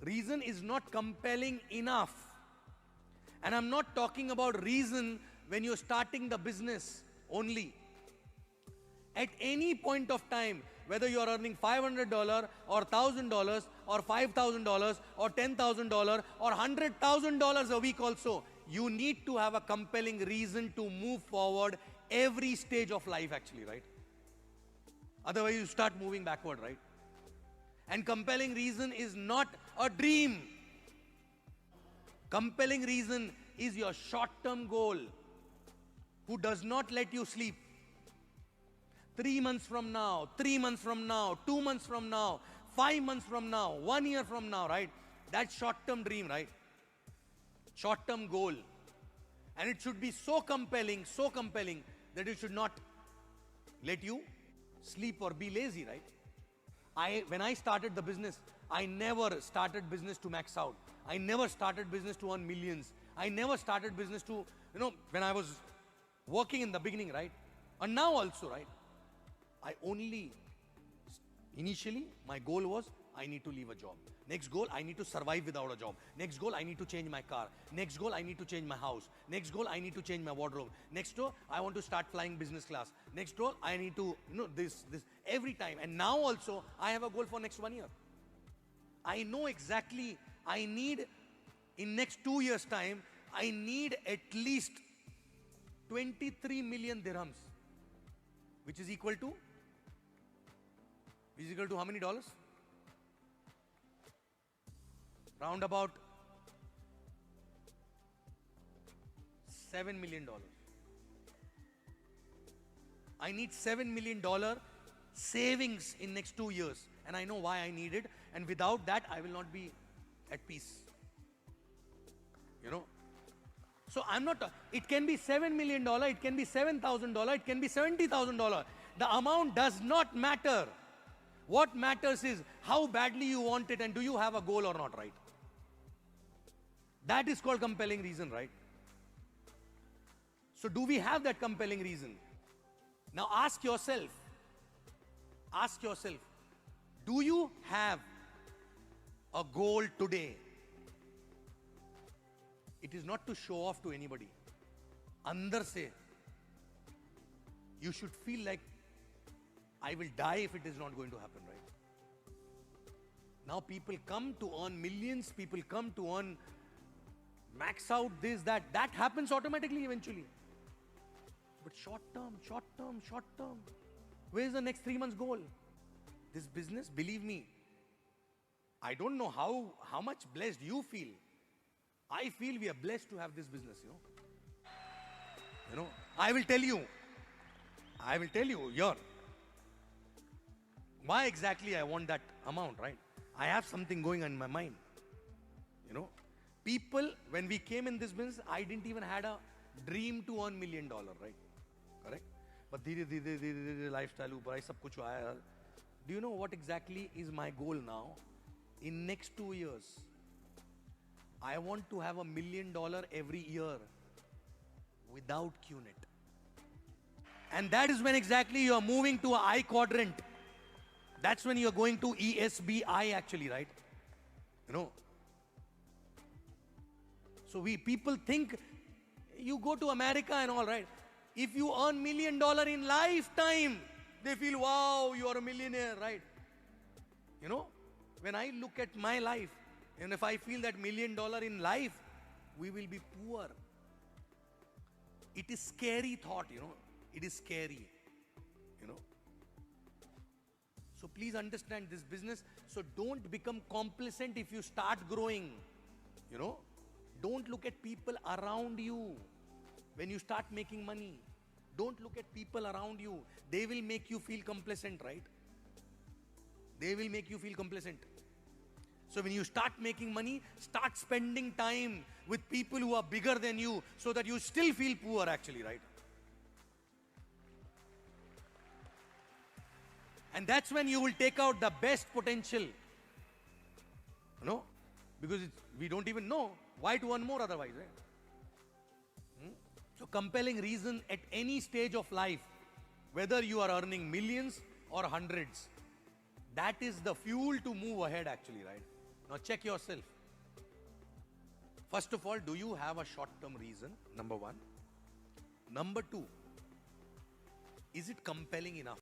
Reason is not compelling enough. And I'm not talking about reason when you're starting the business only. At any point of time, whether you are earning $500 or $1,000 or $5,000 or $10,000 or $100,000 a week also, you need to have a compelling reason to move forward every stage of life actually, right? Otherwise you start moving backward, right? And compelling reason is not a dream. Compelling reason is your short-term goal who does not let you sleep. 3 months from now, 3 months from now, 2 months from now, 5 months from now, 1 year from now, right? That's short-term dream, right? Short-term goal. And it should be so compelling that it should not let you sleep or be lazy, right? When I started the business, I never started business to max out. I never started business to earn millions. I never started business to, when I was working in the beginning, right? And now also, right? Initially, my goal was, I need to leave a job. Next goal, I need to survive without a job. Next goal, I need to change my car. Next goal, I need to change my house. Next goal, I need to change my wardrobe. Next goal, I want to start flying business class. Next goal, I need to, this, every time. And now also, I have a goal for next 1 year. I know exactly, in next 2 years' time, I need at least 23 million dirhams, which is equal to how many dollars? Round about $7 million. I need $7 million savings in next 2 years. And I know why I need it. And without that, I will not be at peace. So I'm not, it can be $7 million, it can be $7,000, it can be $70,000. The amount does not matter. What matters is how badly you want it and do you have a goal or not, right? That is called compelling reason, right? So do we have that compelling reason? Now ask yourself, do you have a goal today? It is not to show off to anybody. Andar se, you should feel like, I will die if it is not going to happen, right? Now people come to earn millions, people come to earn, max out this, that happens automatically eventually. But short term. Where is the next 3 months goal? This business, believe me, I don't know how much blessed you feel. I feel we are blessed to have this business, I will tell you here, why exactly I want that amount, right? I have something going on in my mind. People, when we came in this business, I didn't even had a dream to earn $1 million, right? Correct? But धीरे lifestyle ऊपर सब कुछ आया. Do you know what exactly is my goal now? In next 2 years, I want to have $1 million every year without QNet. And that is when exactly you are moving to an I quadrant. That's when you are going to ESBI actually, right? So people think you go to America and all, right? If you earn $1 million in lifetime, they feel, wow, you are a millionaire, right? When I look at my life, and if I feel that $1 million in life, we will be poor. It is scary thought, It is scary, So please understand this business. So don't become complacent if you start growing, Don't look at people around you when you start making money. Don't look at people around you. They will make you feel complacent, right? They will make you feel complacent. So when you start making money, start spending time with people who are bigger than you so that you still feel poor actually, right? And that's when you will take out the best potential. Because we don't even know why to earn more otherwise, right? So compelling reason at any stage of life, whether you are earning millions or hundreds, that is the fuel to move ahead actually, right? Now check yourself. First of all, do you have a short-term reason? Number one. Number two, is it compelling enough?